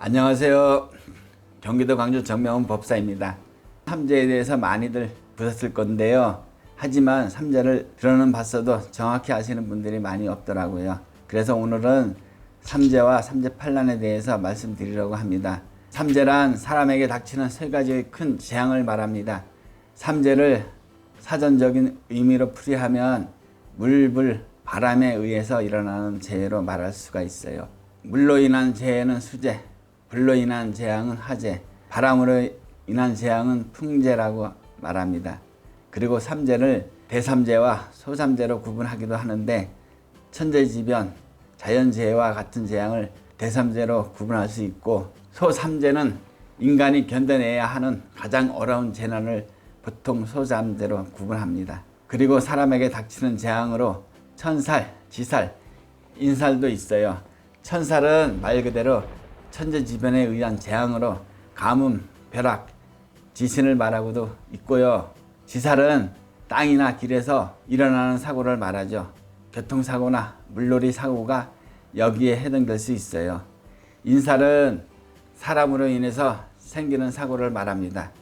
안녕하세요. 경기도 광주 정명훈 법사입니다. 삼재에 대해서 많이들 보셨을 건데요. 하지만 삼재를 들어는 봤어도 정확히 아시는 분들이 많이 없더라고요. 그래서 오늘은 삼재와 삼재팔란에 대해서 말씀드리려고 합니다. 삼재란 사람에게 닥치는 세 가지의 큰 재앙을 말합니다. 삼재를 사전적인 의미로 풀이하면 물, 불, 바람에 의해서 일어나는 재해로 말할 수가 있어요. 물로 인한 재해는 수재, 불로 인한 재앙은 화재, 바람으로 인한 재앙은 풍재라고 말합니다. 그리고 삼재를 대삼재와 소삼재로 구분하기도 하는데 천재지변, 자연재해와 같은 재앙을 대삼재로 구분할 수 있고 소삼재는 인간이 견뎌내야 하는 가장 어려운 재난을 보통 소삼재로 구분합니다. 그리고 사람에게 닥치는 재앙으로 천살, 지살, 인살도 있어요. 천살은 말 그대로 천재지변에 의한 재앙으로 가뭄, 벼락, 지진을 말하고도 있고요. 지살은 땅이나 길에서 일어나는 사고를 말하죠. 교통사고나 물놀이 사고가 여기에 해당될 수 있어요. 인살은 사람으로 인해서 생기는 사고를 말합니다.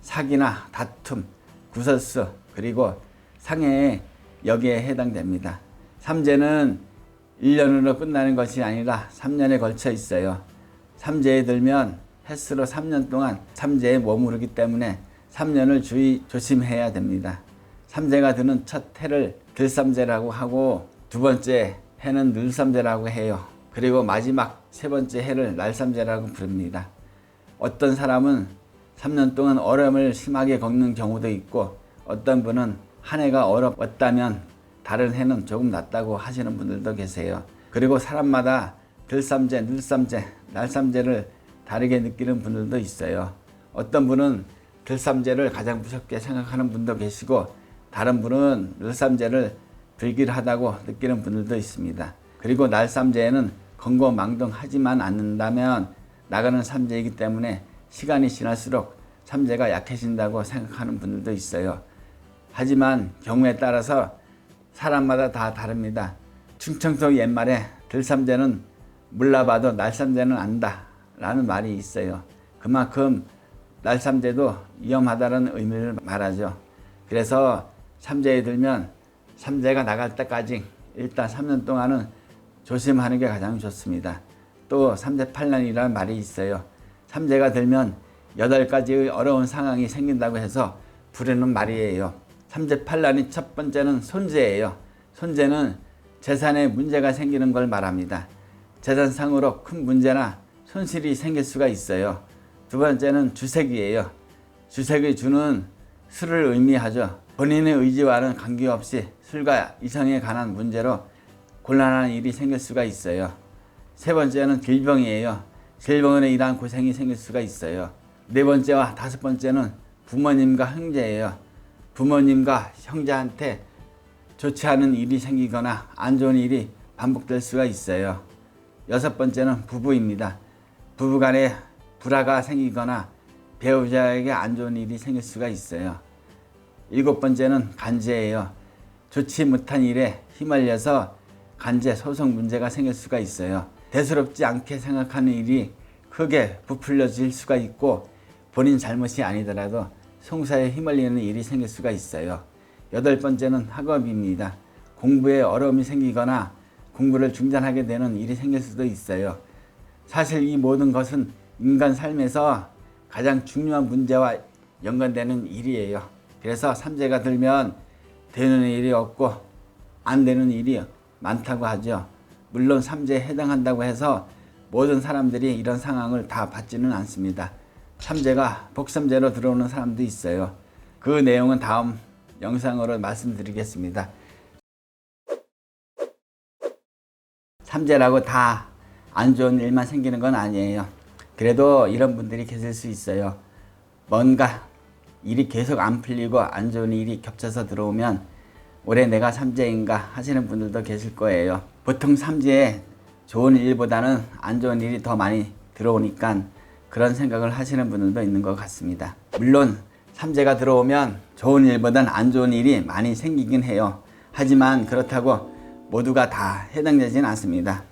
사기나 다툼, 구설수, 그리고 상해에 여기에 해당됩니다. 삼재는 1년으로 끝나는 것이 아니라 3년에 걸쳐 있어요. 삼재에 들면 횟수로 3년 동안 삼재에 머무르기 때문에 3년을 조심해야 됩니다. 삼재가 드는 첫 해를 들삼재라고 하고 두 번째 해는 늘삼재라고 해요. 그리고 마지막 세 번째 해를 날삼재라고 부릅니다. 어떤 사람은 3년 동안 어려움을 심하게 겪는 경우도 있고 어떤 분은 한 해가 어렵다면 다른 해는 조금 낫다고 하시는 분들도 계세요. 그리고 사람마다 들삼재, 늘삼재, 날삼재를 다르게 느끼는 분들도 있어요. 어떤 분은 들삼재를 가장 무섭게 생각하는 분도 계시고 다른 분은 늘삼재를 불길하다고 느끼는 분들도 있습니다. 그리고 날삼재에는 건고망동하지만 않는다면 나가는 삼재이기 때문에 시간이 지날수록 삼재가 약해진다고 생각하는 분들도 있어요. 하지만 경우에 따라서 사람마다 다 다릅니다. 충청도 옛말에 들삼재는 몰라봐도 날삼재는 안다 라는 말이 있어요. 그만큼 날삼재도 위험하다는 의미를 말하죠. 그래서 삼재에 들면 삼재가 나갈 때까지 일단 3년 동안은 조심하는 게 가장 좋습니다. 또 삼재팔란이라는 말이 있어요. 삼재가 들면 8가지의 어려운 상황이 생긴다고 해서 부르는 말이에요. 삼재팔란이 첫 번째는 손재예요. 손재는 재산에 문제가 생기는 걸 말합니다. 재산상으로 큰 문제나 손실이 생길 수가 있어요. 두 번째는 주색이에요. 주색의 주는 술을 의미하죠. 본인의 의지와는 관계없이 술과 이성에 관한 문제로 곤란한 일이 생길 수가 있어요. 세 번째는 질병이에요. 질병으로 인한 고생이 생길 수가 있어요. 네 번째와 다섯 번째는 부모님과 형제예요. 부모님과 형제한테 좋지 않은 일이 생기거나 안 좋은 일이 반복될 수가 있어요. 여섯 번째는 부부입니다. 부부간에 불화가 생기거나 배우자에게 안 좋은 일이 생길 수가 있어요. 일곱 번째는 간제예요. 좋지 못한 일에 휘말려서 간제 소송 문제가 생길 수가 있어요. 대수롭지 않게 생각하는 일이 크게 부풀려질 수가 있고 본인 잘못이 아니더라도 송사에 휘말리는 일이 생길 수가 있어요. 여덟 번째는 학업입니다. 공부에 어려움이 생기거나 공부를 중단하게 되는 일이 생길 수도 있어요. 사실 이 모든 것은 인간 삶에서 가장 중요한 문제와 연관되는 일이에요. 그래서 삼재가 들면 되는 일이 없고 안 되는 일이 많다고 하죠. 물론 삼재에 해당한다고 해서 모든 사람들이 이런 상황을 다 받지는 않습니다. 삼재가 복삼재로 들어오는 사람도 있어요. 그 내용은 다음 영상으로 말씀드리겠습니다. 삼재라고 다 안 좋은 일만 생기는 건 아니에요. 그래도 이런 분들이 계실 수 있어요. 뭔가 일이 계속 안 풀리고 안 좋은 일이 겹쳐서 들어오면 올해 내가 삼재인가 하시는 분들도 계실 거예요. 보통 삼재에 좋은 일보다는 안 좋은 일이 더 많이 들어오니까 그런 생각을 하시는 분들도 있는 것 같습니다. 물론 삼재가 들어오면 좋은 일보다는 안 좋은 일이 많이 생기긴 해요. 하지만 그렇다고 모두가 다 해당되지는 않습니다.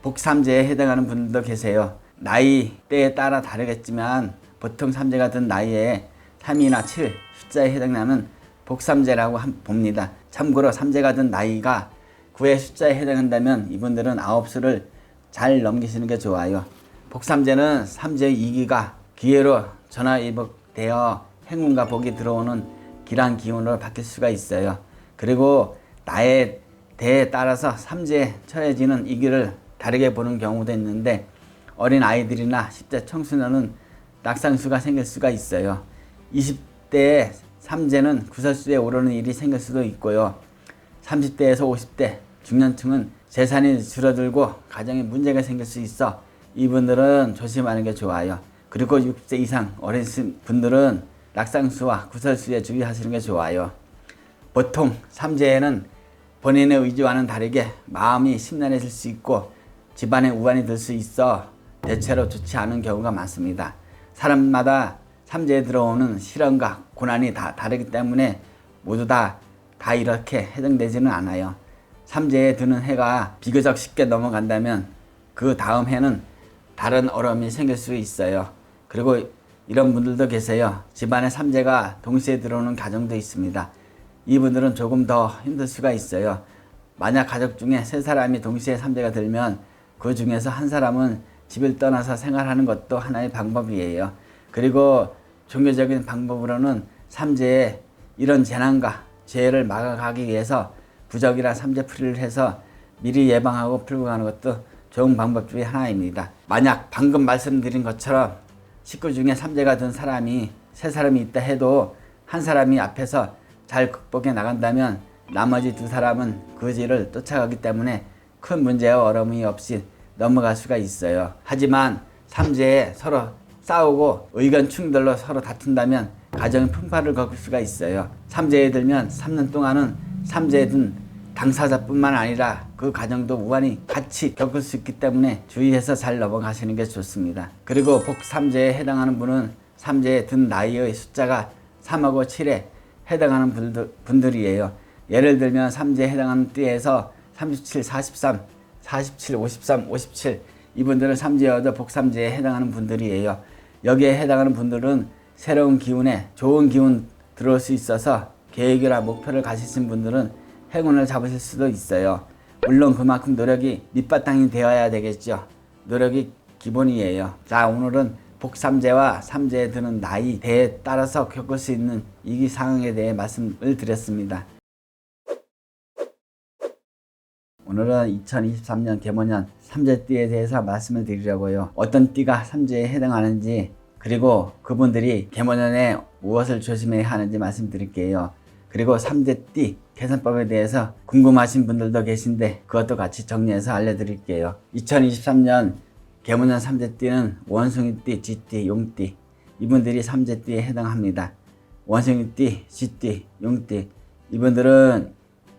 복삼재에 해당하는 분들도 계세요. 나이대에 따라 다르겠지만 보통 삼재가 든 나이에 3이나 7 숫자에 해당하는 복삼재라고 봅니다. 참고로 삼재가 든 나이가 9의 숫자에 해당한다면 이분들은 9수를 잘 넘기시는 게 좋아요. 복삼재는 삼재의 이기가 기회로 전화위복되어 행운과 복이 들어오는 길한 기운으로 바뀔 수가 있어요. 그리고 나의 대에 따라서 삼재에 처해지는 이기를 다르게 보는 경우도 있는데 어린 아이들이나 10대 청소년은 낙상수가 생길 수가 있어요. 20대에 삼재는 구설수에 오르는 일이 생길 수도 있고요. 30대에서 50대 중년층은 재산이 줄어들고 가정에 문제가 생길 수 있어 이분들은 조심하는 게 좋아요. 그리고 60세 이상 어리신 분들은 낙상수와 구설수에 주의하시는 게 좋아요. 보통 삼재에는 본인의 의지와는 다르게 마음이 심란해질 수 있고 집안에 우환이 들 수 있어 대체로 좋지 않은 경우가 많습니다. 사람마다 삼재에 들어오는 시련과 고난이 다 다르기 때문에 모두 다 이렇게 해당되지는 않아요. 삼재에 드는 해가 비교적 쉽게 넘어간다면 그 다음 해는 다른 어려움이 생길 수 있어요. 그리고 이런 분들도 계세요. 집안에 삼재가 동시에 들어오는 가정도 있습니다. 이분들은 조금 더 힘들 수가 있어요. 만약 가족 중에 3사람이 동시에 삼재가 들면 그 중에서 한 사람은 집을 떠나서 생활하는 것도 하나의 방법이에요. 그리고 종교적인 방법으로는 삼재에 이런 재난과 재해를 막아가기 위해서 부적이나 삼재풀이를 해서 미리 예방하고 풀고 가는 것도 좋은 방법 중에 하나입니다. 만약 방금 말씀드린 것처럼 식구 중에 삼재가 든 사람이 3사람이 있다 해도 한 사람이 앞에서 잘 극복해 나간다면 나머지 2사람은 그 길을 쫓아가기 때문에 큰 문제와 어려움이 없이 넘어갈 수가 있어요. 하지만 삼재에 서로 싸우고 의견 충돌로 서로 다툰다면 가정의 풍파를 겪을 수가 있어요. 삼재에 들면 3년 동안은 삼재에 든 당사자뿐만 아니라 그 가정도 우환이 같이 겪을 수 있기 때문에 주의해서 잘 넘어가시는 게 좋습니다. 그리고 복삼재에 해당하는 분은 삼재에 든 나이의 숫자가 3하고 7에 해당하는 분들이에요. 예를 들면 삼재에 해당하는 띠에서 37, 43, 47, 53, 57 이분들은 삼재여도 복삼재에 해당하는 분들이에요. 여기에 해당하는 분들은 새로운 기운에 좋은 기운 들어올 수 있어서 계획이나 목표를 가지신 분들은 행운을 잡으실 수도 있어요. 물론 그만큼 노력이 밑바탕이 되어야 되겠죠. 노력이 기본이에요. 자, 오늘은 복삼재와 삼재에 드는 나이 대에 따라서 겪을 수 있는 이기 상황에 대해 말씀을 드렸습니다. 오늘은 2023년 개모년 삼재띠에 대해서 말씀을 드리려고요. 어떤 띠가 삼재에 해당하는지 그리고 그분들이 개모년에 무엇을 조심해야 하는지 말씀드릴게요. 그리고 삼재띠 계산법에 대해서 궁금하신 분들도 계신데 그것도 같이 정리해서 알려드릴게요. 2023년 개모년 삼재띠는 원숭이띠, 쥐띠, 용띠 이분들이 삼재띠에 해당합니다. 원숭이띠, 쥐띠, 용띠 이분들은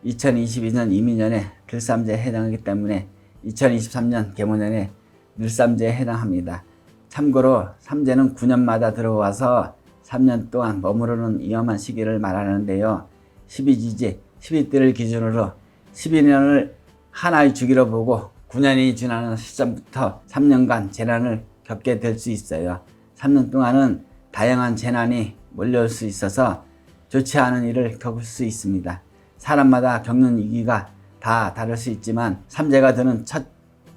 2022년 이민년에 들삼재에 해당하기 때문에 2023년 개모년에 늘삼재에 해당합니다. 참고로 삼재는 9년마다 들어와서 3년 동안 머무르는 위험한 시기를 말하는데요. 12지지, 12띠를 기준으로 12년을 하나의 주기로 보고 9년이 지나는 시점부터 3년간 재난을 겪게 될 수 있어요. 3년 동안은 다양한 재난이 몰려올 수 있어서 좋지 않은 일을 겪을 수 있습니다. 사람마다 겪는 위기가 다 다를 수 있지만 삼재가 드는 첫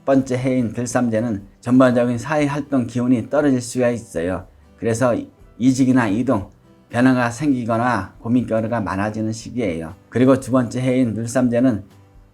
번째 해인 들삼재는 전반적인 사회활동 기운이 떨어질 수가 있어요. 그래서 이직이나 이동, 변화가 생기거나 고민거리가 많아지는 시기예요. 그리고 두 번째 해인 늘삼재는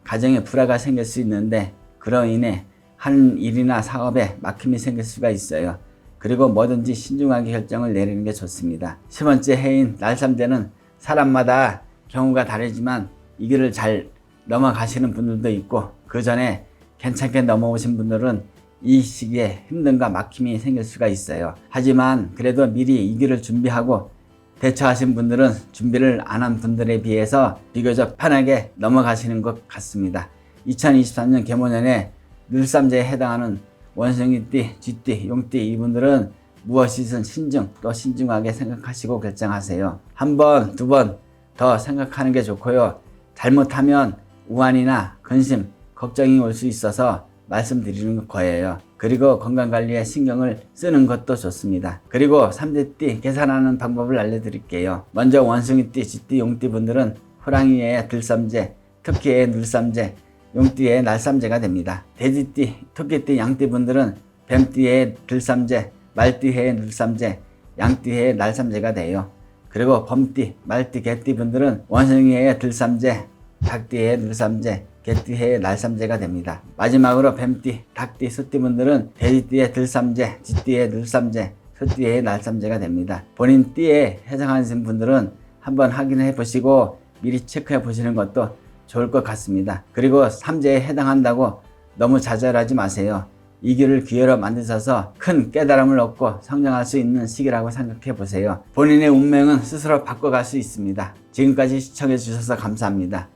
가정에 불화가 생길 수 있는데 그로 인해 하는 일이나 사업에 막힘이 생길 수가 있어요. 그리고 뭐든지 신중하게 결정을 내리는 게 좋습니다. 세 번째 해인 날삼재는 사람마다 경우가 다르지만 이 길을 잘 넘어가시는 분들도 있고 그 전에 괜찮게 넘어오신 분들은 이 시기에 힘듦과 막힘이 생길 수가 있어요. 하지만 그래도 미리 이 길을 준비하고 대처하신 분들은 준비를 안 한 분들에 비해서 비교적 편하게 넘어가시는 것 같습니다. 2023년 개모년에 늘삼재에 해당하는 원숭이띠, 쥐띠, 용띠 이분들은 무엇이든 신중 또 신중하게 생각하시고 결정하세요. 한 번, 두 번 더 생각하는 게 좋고요. 잘못하면 우환이나 근심, 걱정이 올 수 있어서 말씀드리는 거예요. 그리고 건강관리에 신경을 쓰는 것도 좋습니다. 그리고 3대띠 계산하는 방법을 알려드릴게요. 먼저 원숭이띠, 쥐띠, 용띠 분들은 호랑이의 들삼재, 토끼의 늘삼재, 용띠의 날삼재가 됩니다. 돼지띠, 토끼띠, 양띠 분들은 뱀띠의 들삼재, 말띠의 늘삼재, 양띠의 날삼재가 돼요. 그리고 범띠, 말띠, 개띠 분들은 원숭이의 들삼재, 닭띠의 늘삼재, 개띠의 날삼재가 됩니다. 마지막으로 뱀띠, 닭띠, 소띠 분들은 돼지띠의 들삼재, 쥐띠의 늘삼재, 소띠의 날삼재가 됩니다. 본인 띠에 해당하는 분들은 한번 확인해 보시고 미리 체크해 보시는 것도 좋을 것 같습니다. 그리고 삼재에 해당한다고 너무 좌절하지 마세요. 이 길을 기회로 만드셔서 큰 깨달음을 얻고 성장할 수 있는 시기라고 생각해 보세요. 본인의 운명은 스스로 바꿔갈 수 있습니다. 지금까지 시청해 주셔서 감사합니다.